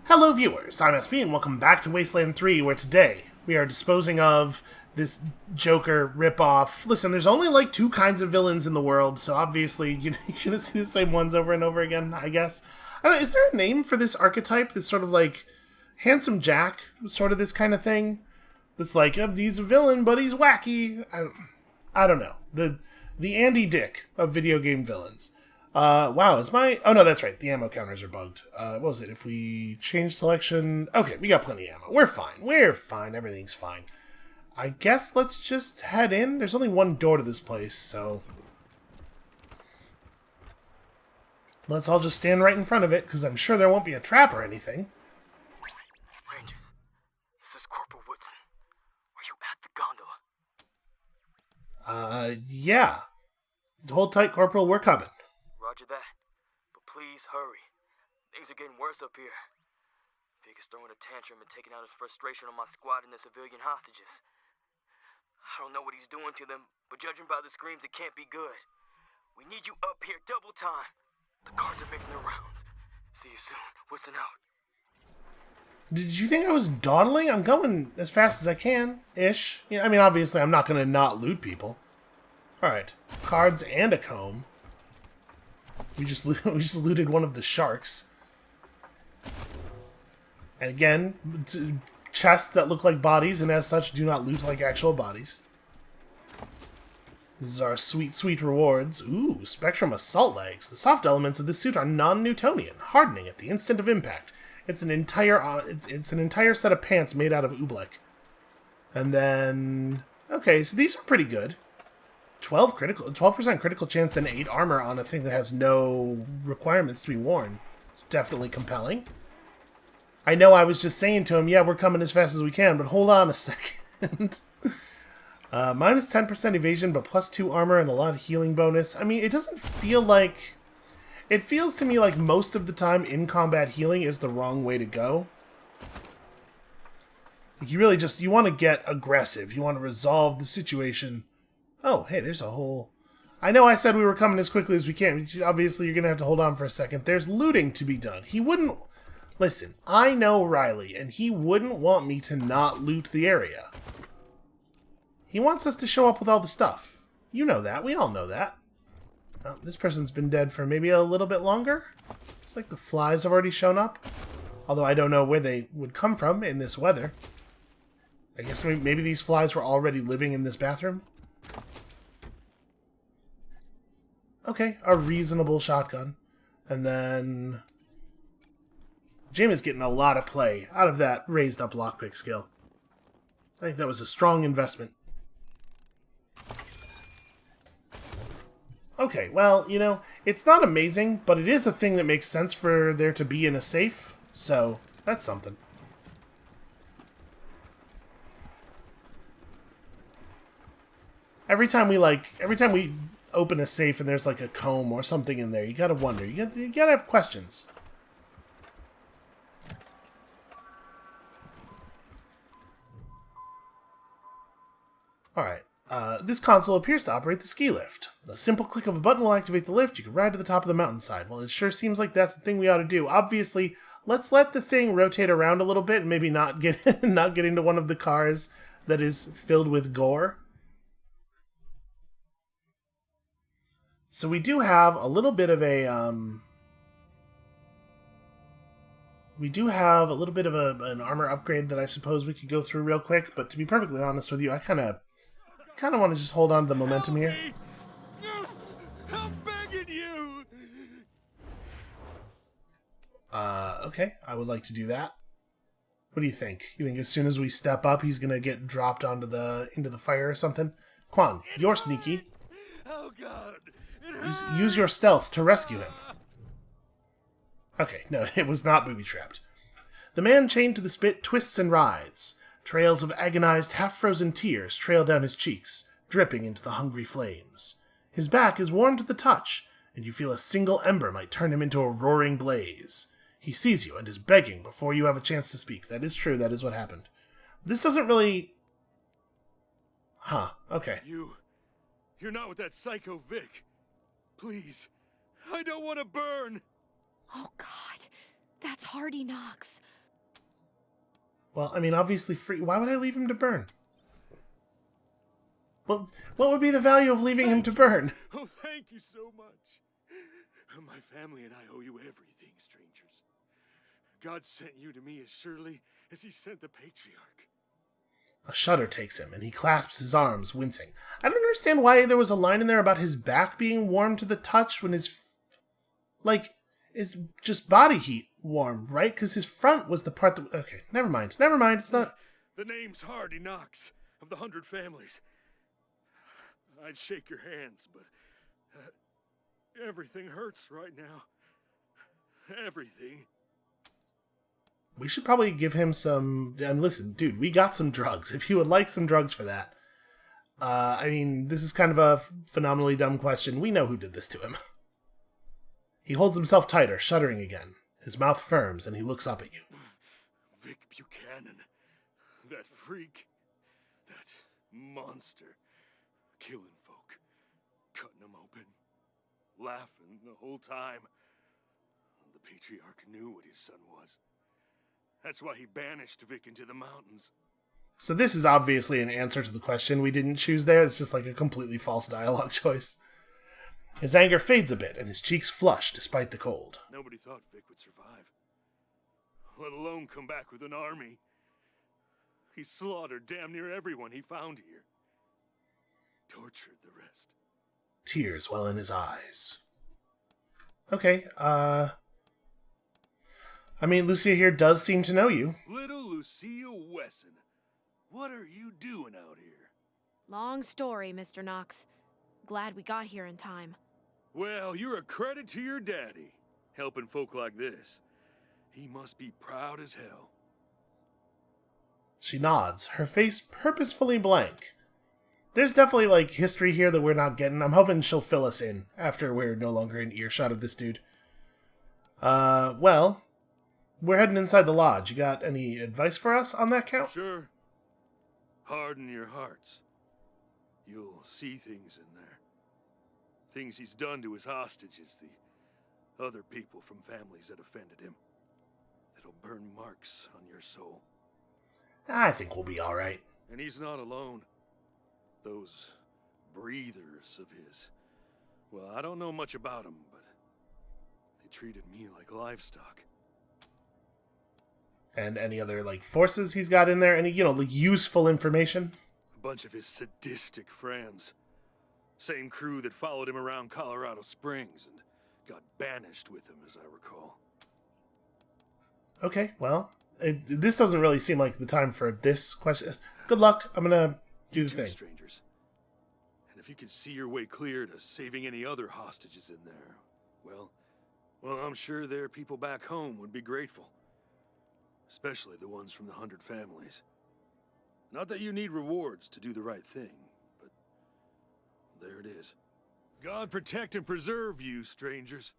Hello viewers, I'm SP and welcome back to Wasteland 3, where today we are disposing of this Joker ripoff. Listen, there's only like two kinds of villains in the world, so obviously you're gonna see the same ones over and over again, I guess. I don't know, is there a name for this archetype? This sort of like Handsome Jack, sort of this kind of thing? That's like, he's a villain, but he's wacky. I don't know. The Andy Dick of video game villains. Wow, is my... Oh, no, that's right. The ammo counters are bugged. What was it? If we change selection... Okay, we got plenty of ammo. We're fine. We're fine. Everything's fine. I guess let's just head in. There's only one door to this place, so... Let's all just stand right in front of it, because I'm sure there won't be a trap or anything. Rangers, this is Corporal Woodson. Are you at the gondola? Yeah. Hold tight, Corporal. We're coming. Roger that. But please hurry. Things are getting worse up here. Vic is throwing a tantrum and taking out his frustration on my squad and the civilian hostages. I don't know what he's doing to them, but judging by the screams, it can't be good. We need you up here double time. The guards are making their rounds. See you soon. Woodson out. Did you think I was dawdling? I'm going as fast as I can, ish. Yeah, I mean, obviously, I'm not going to not loot people. Alright. Cards and a comb. We just looted one of the sharks. And again, chests that look like bodies, and as such, do not loot like actual bodies. This is our sweet, sweet rewards. Ooh, Spectrum Assault Legs. The soft elements of this suit are non-Newtonian, hardening at the instant of impact. It's an entire set of pants made out of oobleck. And then... Okay, so these are pretty good. 12% critical chance and 8 armor on a thing that has no requirements to be worn. It's definitely compelling. I know I was just saying to him, yeah, we're coming as fast as we can, but hold on a second. Minus 10% evasion, but plus 2 armor and a lot of healing bonus. I mean, it doesn't feel like... It feels to me like most of the time in-combat healing is the wrong way to go. Like you really just... You want to get aggressive. You want to resolve the situation... Oh, hey, there's a whole... I know I said we were coming as quickly as we can. Obviously, you're going to have to hold on for a second. There's looting to be done. He wouldn't... Listen, I know Riley, and he wouldn't want me to not loot the area. He wants us to show up with all the stuff. You know that. We all know that. Well, this person's been dead for maybe a little bit longer. It's like the flies have already shown up. Although I don't know where they would come from in this weather. I guess maybe these flies were already living in this bathroom. Okay, a reasonable shotgun. And then... Jim is getting a lot of play out of that raised up lockpick skill. I think that was a strong investment. Okay, well, you know, it's not amazing, but it is a thing that makes sense for there to be in a safe, so that's something. Every time we open a safe and there's like a comb or something in there, you gotta wonder. You gotta have questions. Alright, this console appears to operate the ski lift. A simple click of a button will activate the lift. You can ride to the top of the mountainside. Well, it sure seems like that's the thing we ought to do. Obviously, let's let the thing rotate around a little bit and maybe not get not get into one of the cars that is filled with gore. So we do have a little bit of a, an armor upgrade that I suppose we could go through real quick, but to be perfectly honest with you, I kind of want to just hold on to the momentum here. I'm begging you! Okay, I would like to do that. What do you think? You think as soon as we step up, he's gonna get dropped into the fire or something? Quan, you're sneaky. Oh God! Use your stealth to rescue him. Okay, no, it was not booby-trapped. The man chained to the spit twists and writhes. Trails of agonized, half-frozen tears trail down his cheeks, dripping into the hungry flames. His back is warm to the touch, and you feel a single ember might turn him into a roaring blaze. He sees you and is begging before you have a chance to speak. That is true, that is what happened. This doesn't really... Huh, okay. You're not with that psycho Vic. Please, I don't want to burn. Oh God, that's Hardee, Knox. Well, I mean, obviously free. Why would I leave him to burn? What would be the value of leaving him to burn? Oh, thank you so much. My family and I owe you everything, strangers. God sent you to me as surely as he sent the patriarch. A shudder takes him, and he clasps his arms, wincing. I don't understand why there was a line in there about his back being warm to the touch when his... is just body heat warm, right? Because his front was the part that... Okay, never mind, it's not... The name's Hardee Knox, of the 100 Families. I'd shake your hands, but... everything hurts right now. Everything. We should probably give him some... And listen, dude, we got some drugs. If you would like some drugs for that. I mean, this is kind of a phenomenally dumb question. We know who did this to him. He holds himself tighter, shuddering again. His mouth firms, and he looks up at you. Vic Buchanan. That freak. That monster. Killing folk. Cutting them open. Laughing the whole time. The patriarch knew what his son was. That's why he banished Vic into the mountains. So this is obviously an answer to the question we didn't choose there. It's just like a completely false dialogue choice. His anger fades a bit, and his cheeks flush despite the cold. Nobody thought Vic would survive. Let alone come back with an army. He slaughtered damn near everyone he found here. Tortured the rest. Tears well in his eyes. Okay, I mean, Lucia here does seem to know you. Little Lucia Wesson. What are you doing out here? Long story, Mr. Knox. Glad we got here in time. Well, you're a credit to your daddy, helping folk like this. He must be proud as hell. She nods, her face purposefully blank. There's definitely, like, history here that we're not getting. I'm hoping she'll fill us in after we're no longer in earshot of this dude. Well, we're heading inside the lodge. You got any advice for us on that count? Sure. Harden your hearts. You'll see things in there. Things he's done to his hostages, the other people from families that offended him. It'll burn marks on your soul. I think we'll be alright. And he's not alone. Those breathers of his. Well, I don't know much about them, but they treated me like livestock. And any other, like, forces he's got in there? Any, like, useful information? A bunch of his sadistic friends. Same crew that followed him around Colorado Springs and got banished with him, as I recall. Okay, well, this doesn't really seem like the time for this question. Good luck. I'm gonna do the thing. Strangers. And if you can see your way clear to saving any other hostages in there, well, I'm sure their people back home would be grateful. Especially the ones from the 100 Families. Not that you need rewards to do the right thing, but there it is. God protect and preserve you, strangers.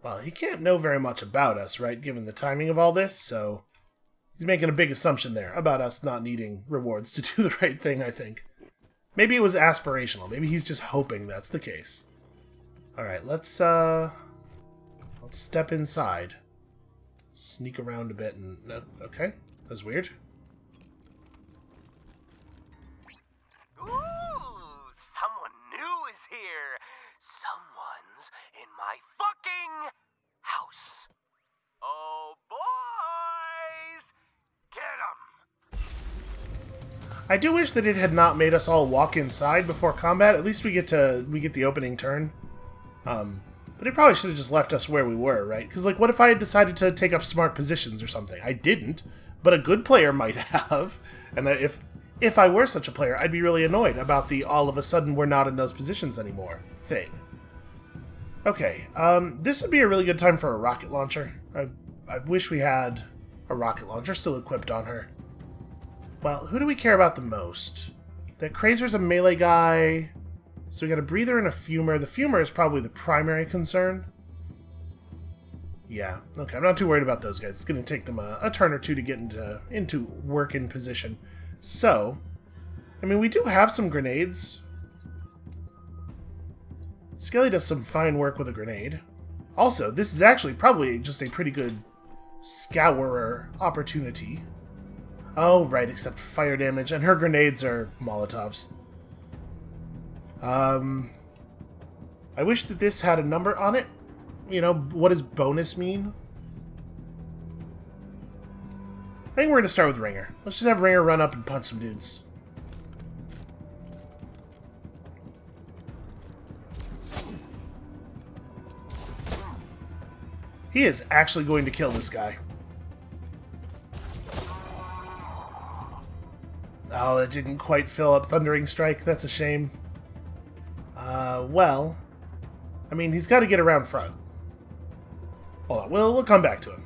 Well, he can't know very much about us, right, given the timing of all this, so he's making a big assumption there about us not needing rewards to do the right thing, I think. Maybe it was aspirational. Maybe he's just hoping that's the case. Alright, let's step inside. Sneak around a bit and... Okay, that's weird. Ooh, someone new is here. Someone's in my fucking house. Oh, boys! Get 'em! I do wish that it had not made us all walk inside before combat. At least we get the opening turn. But it probably should have just left us where we were, right? Because, like, what if I had decided to take up smart positions or something? I didn't, but a good player might have. And if I were such a player, I'd be really annoyed about the all of a sudden we're not in those positions anymore thing. Okay, this would be a really good time for a rocket launcher. I wish we had a rocket launcher still equipped on her. Well, who do we care about the most? That Crazer's a melee guy... So we got a breather and a fumer. The fumer is probably the primary concern. Yeah, okay, I'm not too worried about those guys. It's going to take them a turn or two to get into working position. So, I mean, we do have some grenades. Skelly does some fine work with a grenade. Also, this is actually probably just a pretty good scourer opportunity. Oh, right, except fire damage, and her grenades are Molotovs. I wish that this had a number on it. You know, what does bonus mean? I think we're going to start with Ringer. Let's just have Ringer run up and punch some dudes. He is actually going to kill this guy. Oh, it didn't quite fill up Thundering Strike. That's a shame. Well, I mean, he's got to get around front. Hold on, we'll come back to him.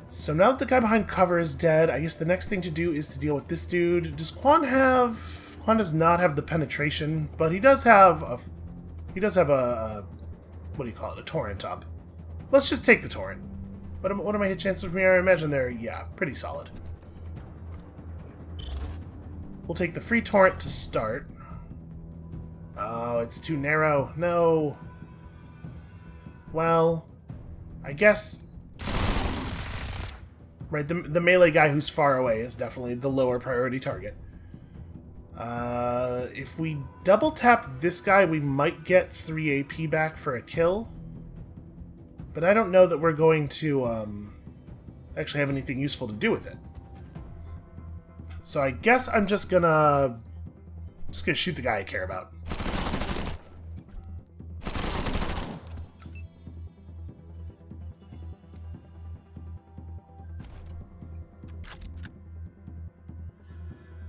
So now that the guy behind cover is dead, I guess the next thing to do is to deal with this dude. Does Quan have... Quan does not have the penetration, but he does have a... He does have a what do you call it? A torrent up. Let's just take the torrent. What are my hit chances from here? I imagine they're, yeah, pretty solid. We'll take the free torrent to start. Oh, it's too narrow. No. Well, I guess... Right, the melee guy who's far away is definitely the lower priority target. If we double tap this guy, we might get 3 AP back for a kill. But I don't know that we're going to actually have anything useful to do with it. So I guess I'm just gonna shoot the guy I care about.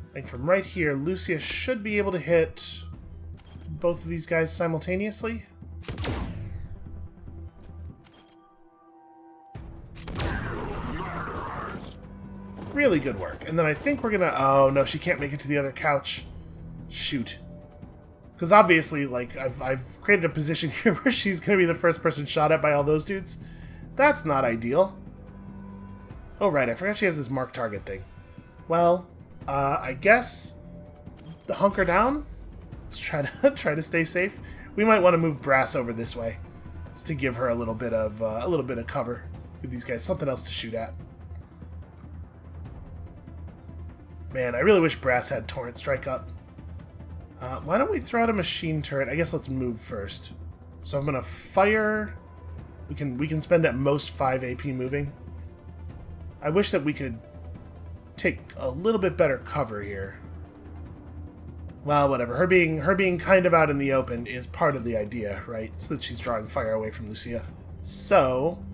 I think from right here, Lucia should be able to hit both of these guys simultaneously. Really good work. And then I think we're gonna... Oh, no, she can't make it to the other couch. Shoot. Because obviously, like, I've created a position here where she's gonna be the first person shot at by all those dudes. That's not ideal. Oh, right, I forgot she has this mark target thing. Well... I guess the hunker down. Let's try to stay safe. We might want to move Brass over this way, just to give her a little bit of cover. Give these guys something else to shoot at. Man, I really wish Brass had Torrent Strike up. Why don't we throw out a machine turret? I guess let's move first. So I'm gonna fire. We can spend at most 5 AP moving. I wish that we could take a little bit better cover here. Well, whatever. Her being kind of out in the open is part of the idea, right? So that she's drawing fire away from Lucia. So,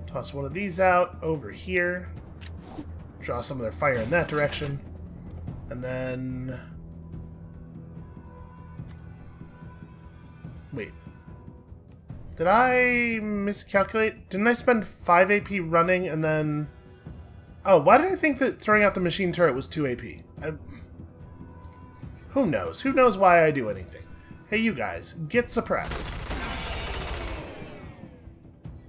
toss one of these out over here. Draw some of their fire in that direction. And then... Wait. Did I miscalculate? Didn't I spend 5 AP running and then... Oh, why did I think that throwing out the machine turret was 2 AP? Who knows? Who knows why I do anything? Hey, you guys, get suppressed.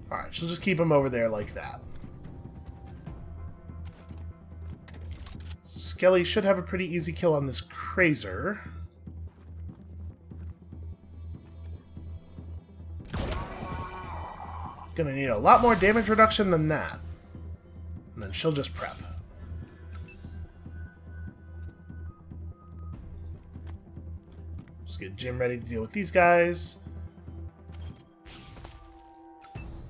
Alright, she'll just keep him over there like that. So Skelly should have a pretty easy kill on this Crazer. Gonna need a lot more damage reduction than that. And then she'll just prep. Just get Jim ready to deal with these guys.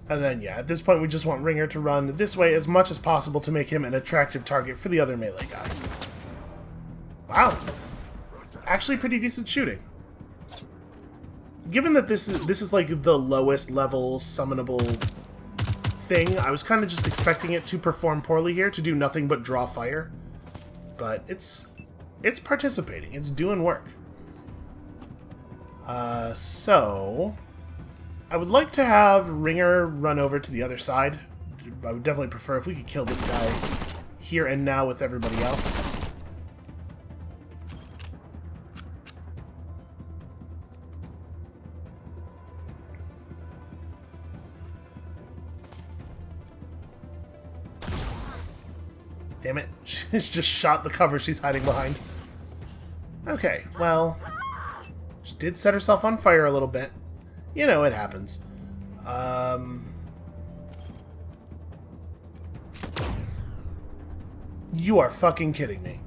And then, yeah, at this point we just want Ringer to run this way as much as possible to make him an attractive target for the other melee guy. Wow. Actually pretty decent shooting. Given that this is like the lowest level summonable thing, I was kind of just expecting it to perform poorly here, to do nothing but draw fire. But it's participating. It's doing work. So... I would like to have Ringer run over to the other side. I would definitely prefer if we could kill this guy here and now with everybody else. Damn it. She's just shot the cover she's hiding behind. Okay, well... She did set herself on fire a little bit. You know, it happens. You are fucking kidding me.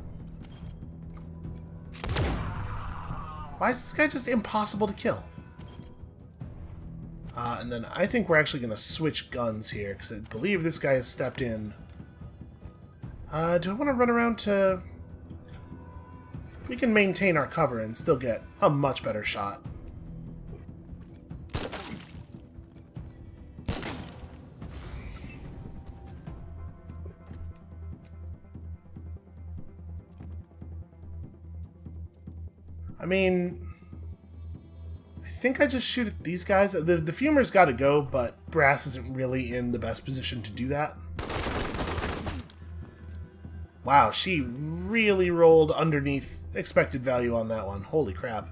Why is this guy just impossible to kill? And then I think we're actually going to switch guns here, because I believe this guy has stepped in. Do I want to run around to... We can maintain our cover and still get a much better shot. I mean... I think I just shoot at these guys. The Fumer's got to go, but Brass isn't really in the best position to do that. Wow, she really rolled underneath expected value on that one. Holy crap.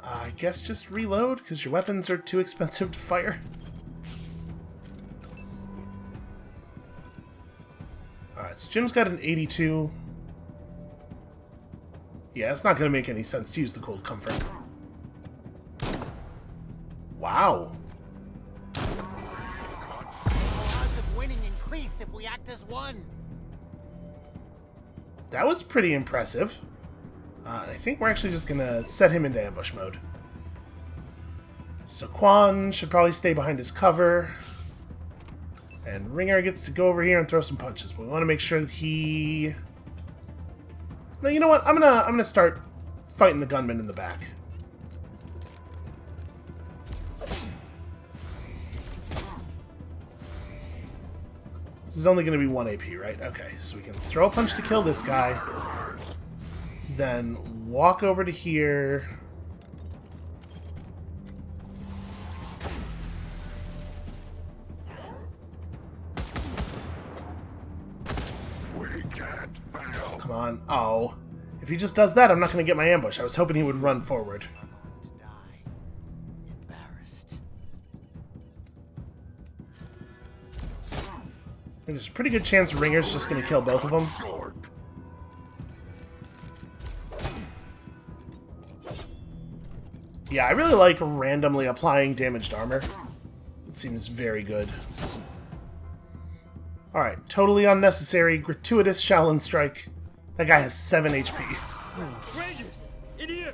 I guess just reload, because your weapons are too expensive to fire. Alright, so Jim's got an 82. Yeah, it's not going to make any sense to use the Cold Comfort. Wow. Odds of winning increase if we act as one. That was pretty impressive. I think we're actually just going to set him into ambush mode. So Quan should probably stay behind his cover. And Ringer gets to go over here and throw some punches. But we want to make sure that he... No, you know what? I'm gonna start fighting the gunman in the back. This is only going to be 1 AP, right? Okay, so we can throw a punch to kill this guy. Then walk over to here. Come on. Oh. If he just does that, I'm not going to get my ambush. I was hoping he would run forward. To die. Embarrassed. And there's a pretty good chance Ringer's just going to kill both of them. Yeah, I really like randomly applying damaged armor. It seems very good. Alright, totally unnecessary, gratuitous Shaolin Strike. That guy has 7 HP. Rangers! In here!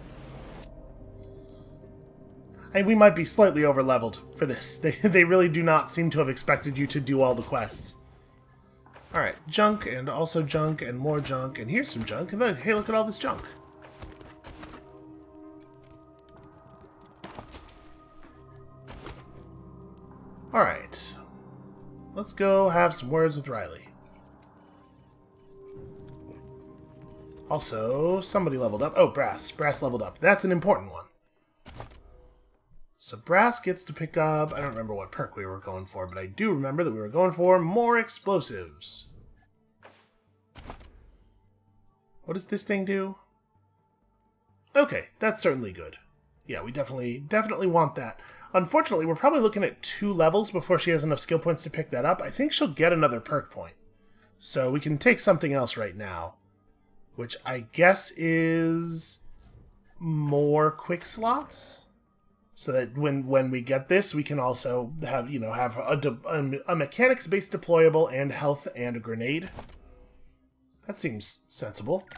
We might be slightly over-leveled for this. They really do not seem to have expected you to do all the quests. Alright, junk, and also junk, and more junk, and here's some junk, and then, hey, look at all this junk. Alright. Let's go have some words with Riley. Also, somebody leveled up. Oh, Brass. Brass leveled up. That's an important one. So Brass gets to pick up... I don't remember what perk we were going for, but I do remember that we were going for more explosives. What does this thing do? Okay, that's certainly good. Yeah, we definitely want that. Unfortunately, we're probably looking at 2 levels before she has enough skill points to pick that up. I think she'll get another perk point. So we can take something else right now, which I guess is more quick slots. So that when we get this, we can also have, you know, have a mechanics-based deployable and health and a grenade. That seems sensible.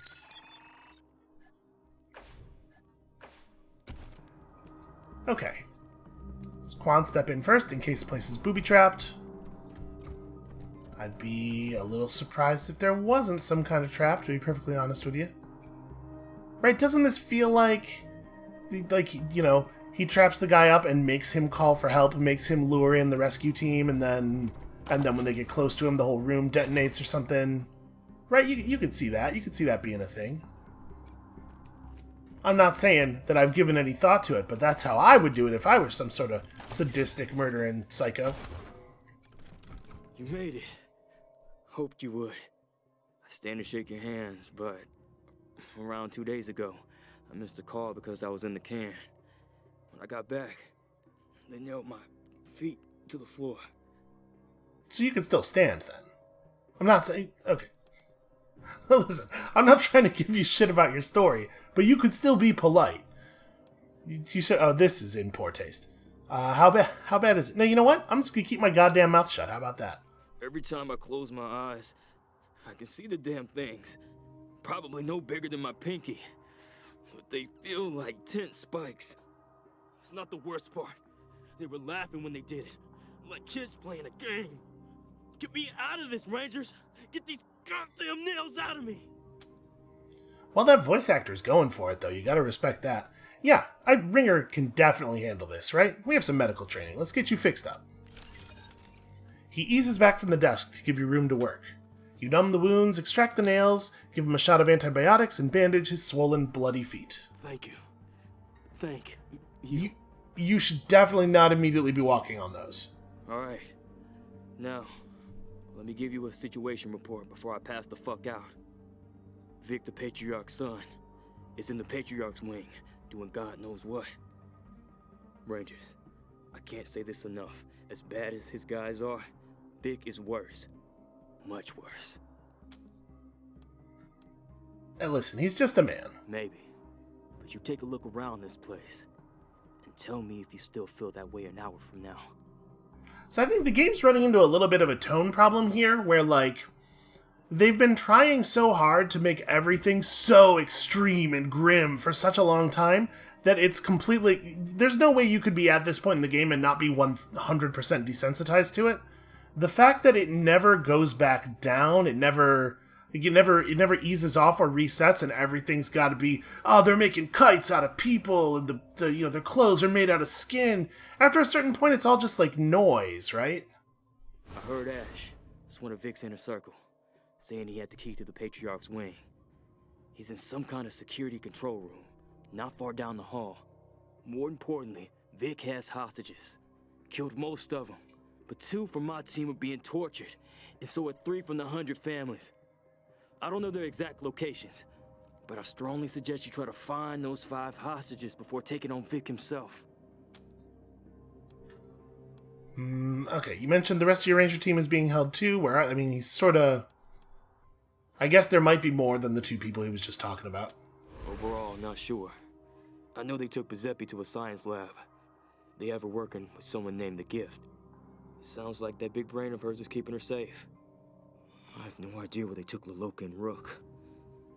Okay. Let's Quan step in first in case the place is booby-trapped. I'd be a little surprised if there wasn't some kind of trap, to be perfectly honest with you. Right, doesn't this feel like, you know, he traps the guy up and makes him call for help, makes him lure in the rescue team, and then when they get close to him, the whole room detonates or something? Right, you could see that. You could see that being a thing. I'm not saying that I've given any thought to it, but that's how I would do it if I were some sort of sadistic murdering psycho. You made it. Hoped you would. I stand to shake your hands, but around 2 days ago, I missed a call because I was in the can. When I got back, they nailed my feet to the floor. So you can still stand, then? I'm not saying... Okay. Listen, I'm not trying to give you shit about your story, but you could still be polite. You said, oh, this is in poor taste. How bad is it? No, you know what? I'm just gonna keep my goddamn mouth shut. How about that? Every time I close my eyes, I can see the damn things. Probably no bigger than my pinky. But they feel like tent spikes. It's not the worst part. They were laughing when they did it. Like kids playing a game. Get me out of this, Rangers! Get these goddamn nails out of me! Well, that voice actor's going for it, though. You gotta respect that. Yeah, Ringer can definitely handle this, right? We have some medical training. Let's get you fixed up. He eases back from the desk to give you room to work. You numb the wounds, extract the nails, give him a shot of antibiotics, and bandage his swollen, bloody feet. Thank you. Thank you. You should definitely not immediately be walking on those. Alright. Now, let me give you a situation report before I pass the fuck out. Vic, the Patriarch's son, is in the Patriarch's wing, doing God knows what. Rangers, I can't say this enough. As bad as his guys are, Vic is worse. Much worse. And listen, he's just a man. Maybe. But you take a look around this place, and tell me if you still feel that way an hour from now. So I think the game's running into a little bit of a tone problem here, where, like, they've been trying so hard to make everything so extreme and grim for such a long time that it's completely... There's no way you could be at this point in the game and not be 100% desensitized to it. The fact that it never goes back down, it never eases off or resets, and everything's got to be, oh, they're making kites out of people, and their clothes are made out of skin. After a certain point, it's all just like noise, right? I heard Ash. It's one of Vic's inner circle, saying he had the key to the Patriarch's wing. He's in some kind of security control room, not far down the hall. More importantly, Vic has hostages. Killed most of them, but 2 from my team are being tortured, and so are 3 from the 100 families. I don't know their exact locations, but I strongly suggest you try to find those 5 hostages before taking on Vic himself. Okay, you mentioned the rest of your Ranger team is being held too, where, I mean, he's sort of... I guess there might be more than the 2 people he was just talking about. Overall, not sure. I know they took Pizepi to a science lab. They have her working with someone named The Gift. It sounds like that big brain of hers is keeping her safe. I have no idea where they took Loca and Rook.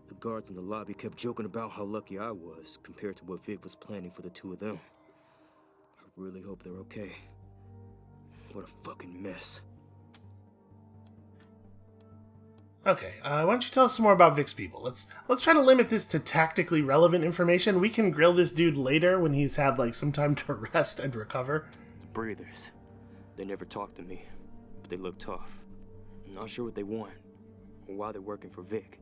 The guards in the lobby kept joking about how lucky I was compared to what Vic was planning for the 2 of them. I really hope they're okay. What a fucking mess. Okay, why don't you tell us some more about Vic's people? Let's try to limit this to tactically relevant information. We can grill this dude later when he's had, like, some time to rest and recover. The breathers. They never talked to me, but they look tough. I'm not sure what they want, or why they're working for Vic.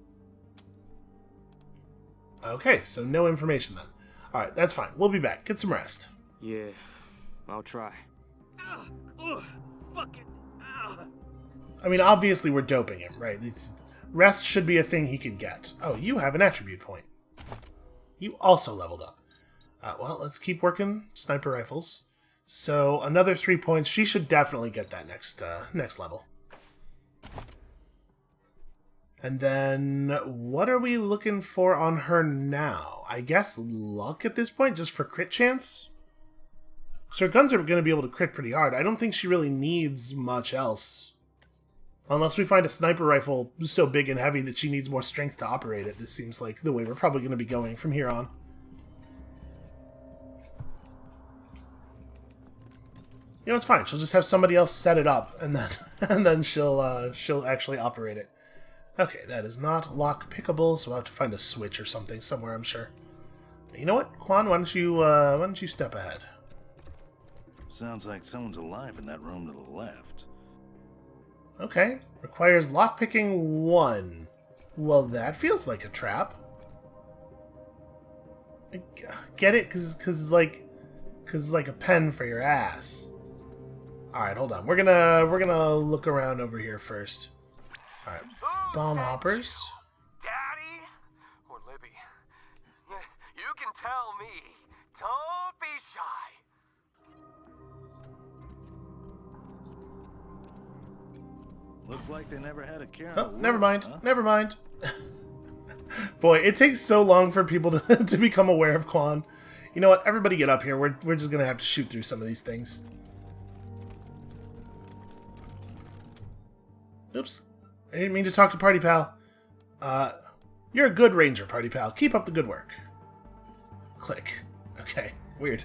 Okay, so no information then. Alright, that's fine. We'll be back. Get some rest. Yeah, I'll try. Fuck it. I mean, obviously we're doping him, right? Rest should be a thing he can get. Oh, you have an attribute point. You also leveled up. Well, let's keep working sniper rifles. So, another 3 points. She should definitely get that next level. And then, what are we looking for on her now? I guess luck at this point, just for crit chance? So her guns are going to be able to crit pretty hard. I don't think she really needs much else. Unless we find a sniper rifle so big and heavy that she needs more strength to operate it. This seems like the way we're probably going to be going from here on. You know, it's fine. She'll just have somebody else set it up, and then she'll actually operate it. Okay, that is not lock pickable, so we'll have to find a switch or something somewhere, I'm sure. You know what, Quan? Why don't you step ahead? Sounds like someone's alive in that room to the left. Okay. Requires lockpicking 1. Well, that feels like a trap. Get it? Cause like a pen for your ass. Alright, hold on. We're gonna look around over here first. Alright. Bomb hoppers. Daddy? Or Libby? You can tell me. Don't be shy. Looks like they never had a care. Oh, never mind. Huh? Never mind. Boy, it takes so long for people to become aware of Quan. You know what? Everybody get up here. We're just gonna have to shoot through some of these things. Oops. I didn't mean to talk to Party Pal. You're a good ranger, Party Pal. Keep up the good work. Click. Okay, weird.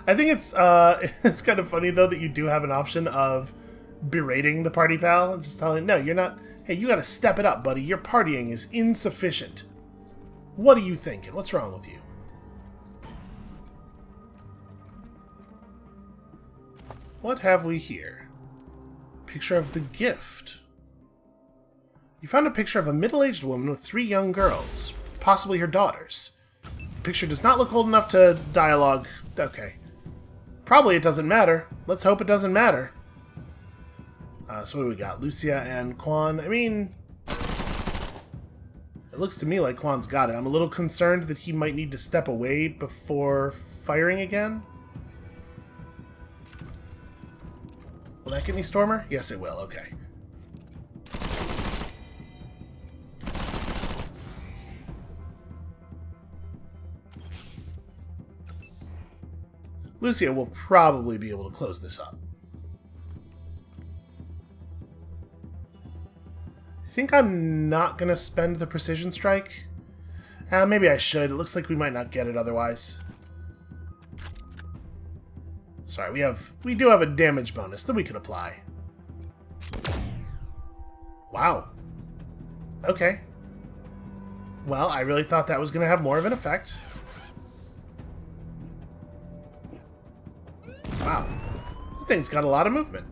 I think it's it's kind of funny, though, that you do have an option of berating the Party Pal and just telling, no, you're not... Hey, you gotta step it up, buddy. Your partying is insufficient. What are you thinking? What's wrong with you? What have we here? A picture of the gift. You found a picture of a middle-aged woman with 3 young girls, possibly her daughters. The picture does not look old enough to dialogue. Okay. Probably it doesn't matter. Let's hope it doesn't matter. So what do we got? Lucia and Quan. I mean, it looks to me like Quan's got it. I'm a little concerned that he might need to step away before firing again. Will that get me Stormer? Yes, it will. Okay. Lucia will probably be able to close this up. I think I'm not going to spend the precision strike. Maybe I should. It looks like we might not get it otherwise. Sorry, we do have a damage bonus that we can apply. Wow. Okay. Well, I really thought that was going to have more of an effect. Wow. That thing's got a lot of movement.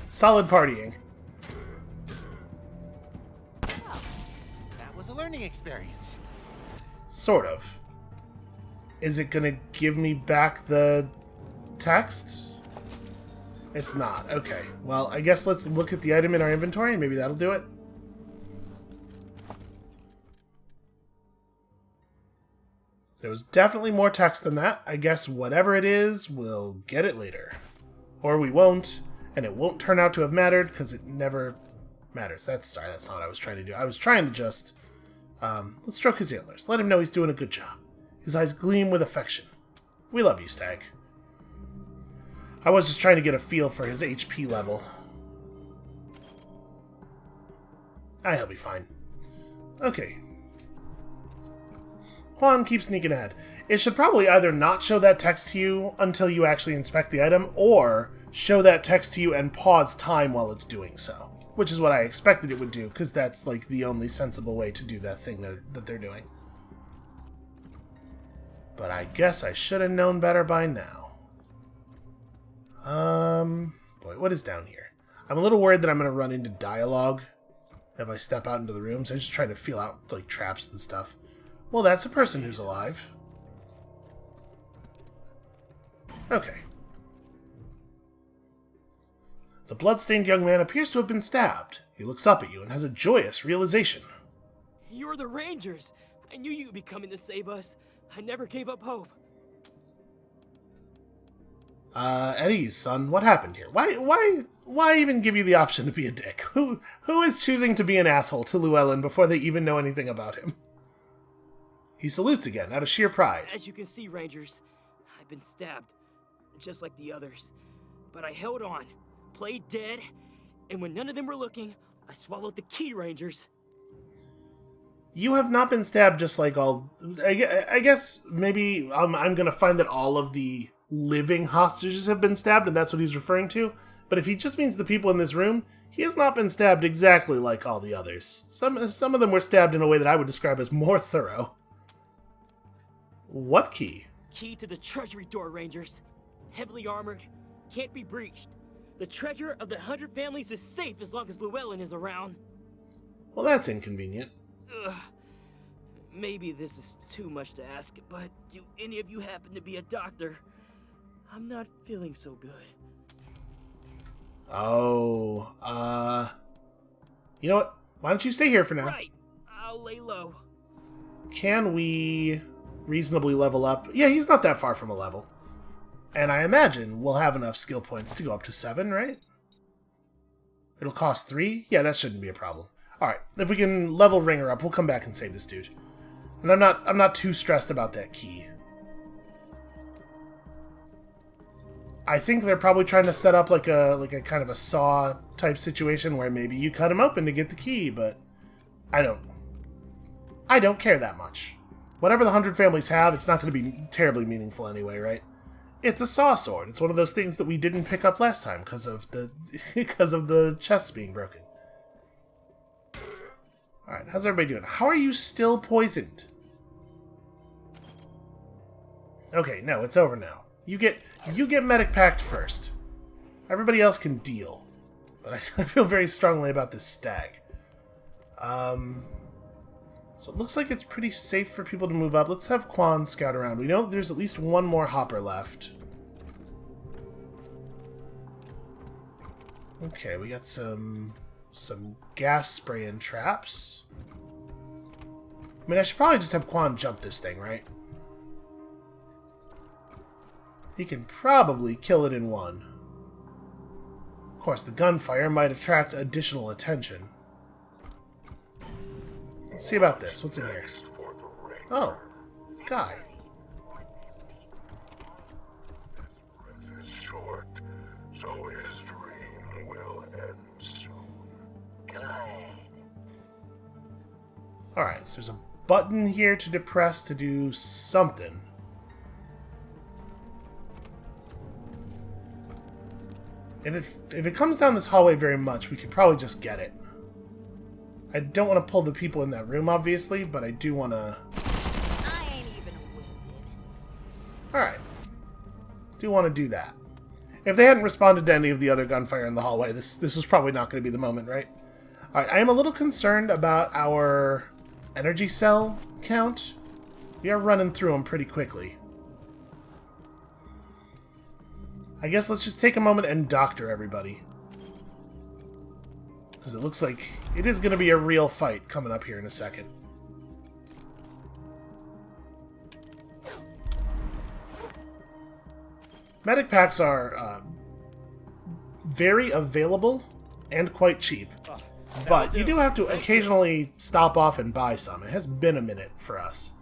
Solid partying. Well, that was a learning experience. Sort of. Is it gonna give me back the text? It's not. Okay. Well, I guess let's look at the item in our inventory and maybe that'll do it. There was definitely more text than that. I guess whatever it is, we'll get it later. Or we won't, and it won't turn out to have mattered, because it never matters. That's not what I was trying to do. I was trying to just... let's stroke his antlers. Let him know he's doing a good job. His eyes gleam with affection. We love you, Stag. I was just trying to get a feel for his HP level. He'll be fine. Okay. Quan keeps sneaking ahead. It should probably either not show that text to you until you actually inspect the item, or show that text to you and pause time while it's doing so. Which is what I expected it would do, because that's like the only sensible way to do that thing that they're doing. But I guess I should have known better by now. Boy, what is down here? I'm a little worried that I'm going to run into dialogue if I step out into the rooms. I'm just trying to feel out like traps and stuff. Well, that's a person who's alive. Okay. The blood-stained young man appears to have been stabbed. He looks up at you and has a joyous realization. You're the Rangers! I knew you'd be coming to save us. I never gave up hope. At ease, son. What happened here? Why even give you the option to be a dick? Who is choosing to be an asshole to Llewellyn before they even know anything about him? He salutes again, out of sheer pride. As you can see, Rangers, I've been stabbed, just like the others. But I held on, played dead, and when none of them were looking, I swallowed the key, Rangers. You have not been stabbed just like all... I guess maybe I'm going to find that all of the living hostages have been stabbed, and that's what he's referring to. But if he just means the people in this room, he has not been stabbed exactly like all the others. Some of them were stabbed in a way that I would describe as more thorough. What key? Key to the treasury door, Rangers. Heavily armored, can't be breached. The treasure of the 100 families is safe as long as Llewellyn is around. Well, that's inconvenient. Ugh. Maybe this is too much to ask, but do any of you happen to be a doctor? I'm not feeling so good. Oh, you know what? Why don't you stay here for now? Right. I'll lay low. Can we reasonably level up? Yeah, he's not that far from a level. And I imagine we'll have enough skill points to go up to 7, right? It'll cost 3? Yeah, that shouldn't be a problem. Alright, if we can level Ringer up, we'll come back and save this dude. And I'm not too stressed about that key. I think they're probably trying to set up like a kind of a Saw type situation where maybe you cut him open to get the key, but I don't care that much. Whatever the 100 families have, it's not going to be terribly meaningful anyway, right? It's a Saw sword. It's one of those things that we didn't pick up last time because of the chests being broken. All right, how's everybody doing? How are you still poisoned? Okay, no, it's over now. You get medic packed first. Everybody else can deal. But I feel very strongly about this stag. So it looks like it's pretty safe for people to move up. Let's have Quan scout around. We know there's at least one more hopper left. Okay, we got some gas spray and traps. I mean, I should probably just have Quan jump this thing, right? He can probably kill it in one. Of course, the gunfire might attract additional attention. Let's see about this. What's in here? Oh, guy. Is short, so his dream will end soon. Good. Alright, so there's a button here to depress to do something. If it comes down this hallway very much, we could probably just get it. I don't want to pull the people in that room, obviously, but I do want to... I ain't even winded. Alright. Do want to do that. If they hadn't responded to any of the other gunfire in the hallway, this was probably not going to be the moment, right? Alright, I am a little concerned about our energy cell count. We are running through them pretty quickly. I guess let's just take a moment and doctor everybody. Because it looks like it is going to be a real fight coming up here in a second. Medic packs are very available and quite cheap. But you do have to occasionally stop off and buy some. It has been a minute for us.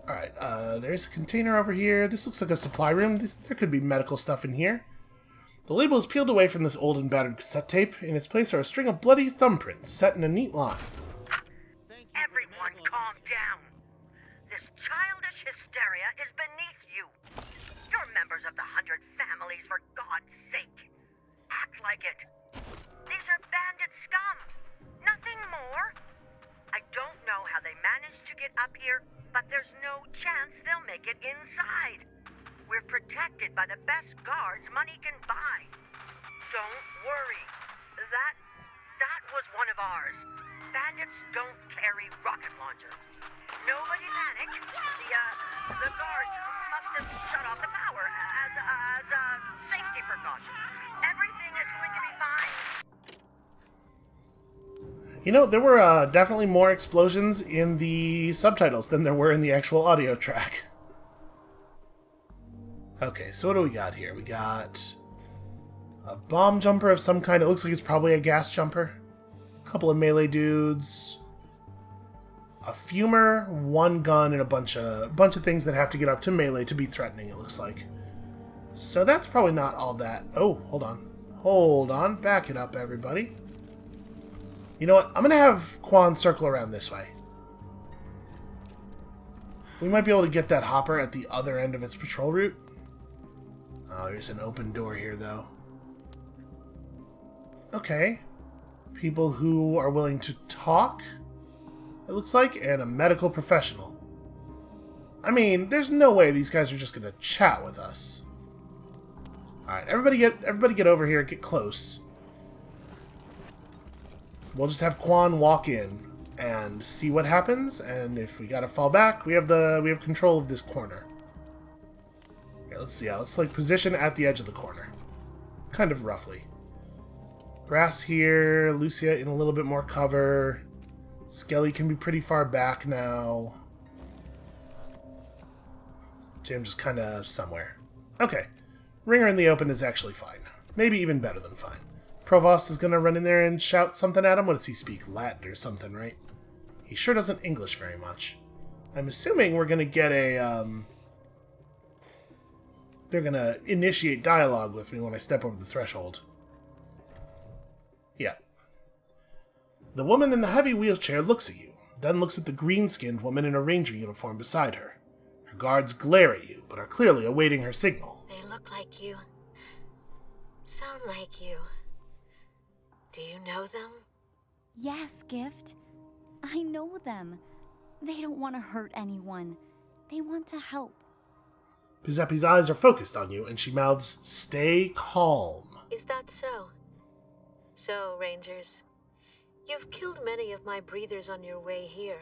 Alright, there's a container over here. This looks like a supply room. There could be medical stuff in here. The label is peeled away from this old and battered cassette tape. In its place are a string of bloody thumbprints set in a neat line. Everyone calm down. This childish hysteria is beneath you. You're members of the 100 families, for God's sake. Act like it. These are bandit scum. Nothing more. I don't know how they managed to get up here, but there's no chance they'll make it inside. We're protected by the best guards money can buy. Don't worry. That was one of ours. Bandits don't carry rocket launchers. Nobody panic. The guards must have shut off the power as a safety precaution. Everything is going to be fine. You know, there were definitely more explosions in the subtitles than there were in the actual audio track. Okay, so what do we got here? We got a bomb jumper of some kind. It looks like it's probably a gas jumper. A couple of melee dudes. A fumer, one gun, and a bunch of things that have to get up to melee to be threatening, it looks like. So that's probably not all that. Oh, hold on. Hold on. Back it up, everybody. You know what? I'm going to have Quan circle around this way. We might be able to get that hopper at the other end of its patrol route. Oh, there's an open door here, though. Okay. People who are willing to talk, it looks like, and a medical professional. I mean, there's no way these guys are just going to chat with us. Alright, everybody get over here, get close. We'll just have Quan walk in and see what happens, and if we gotta fall back, we have control of this corner. Okay, let's see. Let's like position at the edge of the corner, kind of roughly. Brass here, Lucia in a little bit more cover. Skelly can be pretty far back now. Jim just kind of somewhere. Okay, Ringer in the open is actually fine. Maybe even better than fine. Provost is gonna run in there and shout something at him. What does he speak? Latin or something, right? He sure doesn't English very much. I'm assuming we're gonna get a they're gonna initiate dialogue with me when I step over the threshold. Yeah. The woman in the heavy wheelchair looks at you, then looks at the green-skinned woman in a ranger uniform beside her. Her guards glare at you, but are clearly awaiting her signal. They look like you. Sound like you. Do you know them? Yes, Gift. I know them. They don't want to hurt anyone. They want to help. Pizepi's eyes are focused on you, and she mouths, "Stay calm." Is that so? So, Rangers, you've killed many of my breathers on your way here.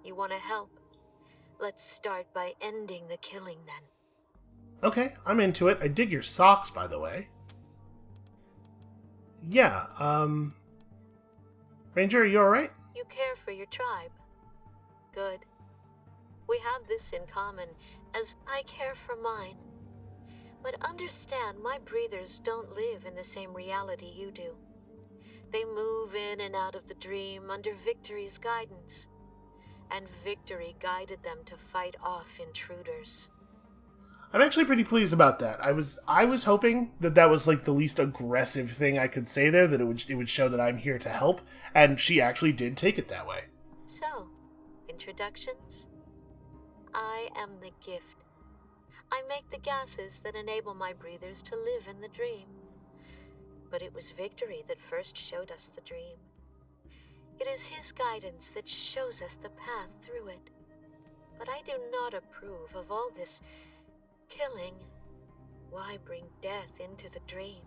You want to help? Let's start by ending the killing, then. Okay, I'm into it. I dig your socks, by the way. Yeah, Ranger, are you alright? You care for your tribe. Good. We have this in common, as I care for mine. But understand, my breathers don't live in the same reality you do. They move in and out of the dream under Victory's guidance. And Victory guided them to fight off intruders. I'm actually pretty pleased about that. I was hoping that was like the least aggressive thing I could say there, that it would show that I'm here to help, and she actually did take it that way. So, introductions? I am the gift. I make the gases that enable my breathers to live in the dream. But it was Victory that first showed us the dream. It is his guidance that shows us the path through it. But I do not approve of all this killing. Why bring death into the dream?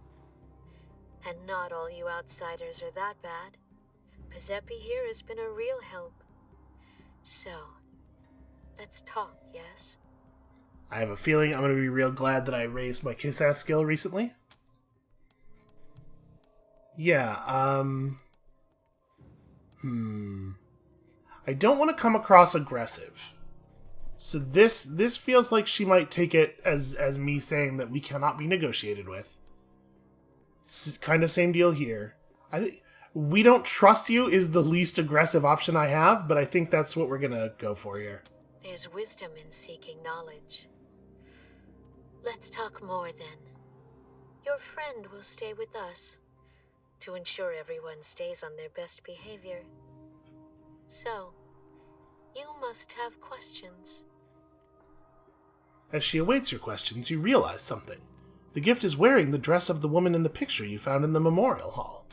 And not all you outsiders are that bad. Pizepi here has been a real help. So, let's talk, yes? I have a feeling I'm going to be real glad that I raised my kiss-ass skill recently. Yeah, I don't want to come across aggressive. So this feels like she might take it as me saying that we cannot be negotiated with. Kind of same deal here. We don't trust you is the least aggressive option I have, but I think that's what we're gonna go for here. There's wisdom in seeking knowledge. Let's talk more then. Your friend will stay with us to ensure everyone stays on their best behavior. So, you must have questions. As she awaits your questions, you realize something. The gift is wearing the dress of the woman in the picture you found in the memorial hall.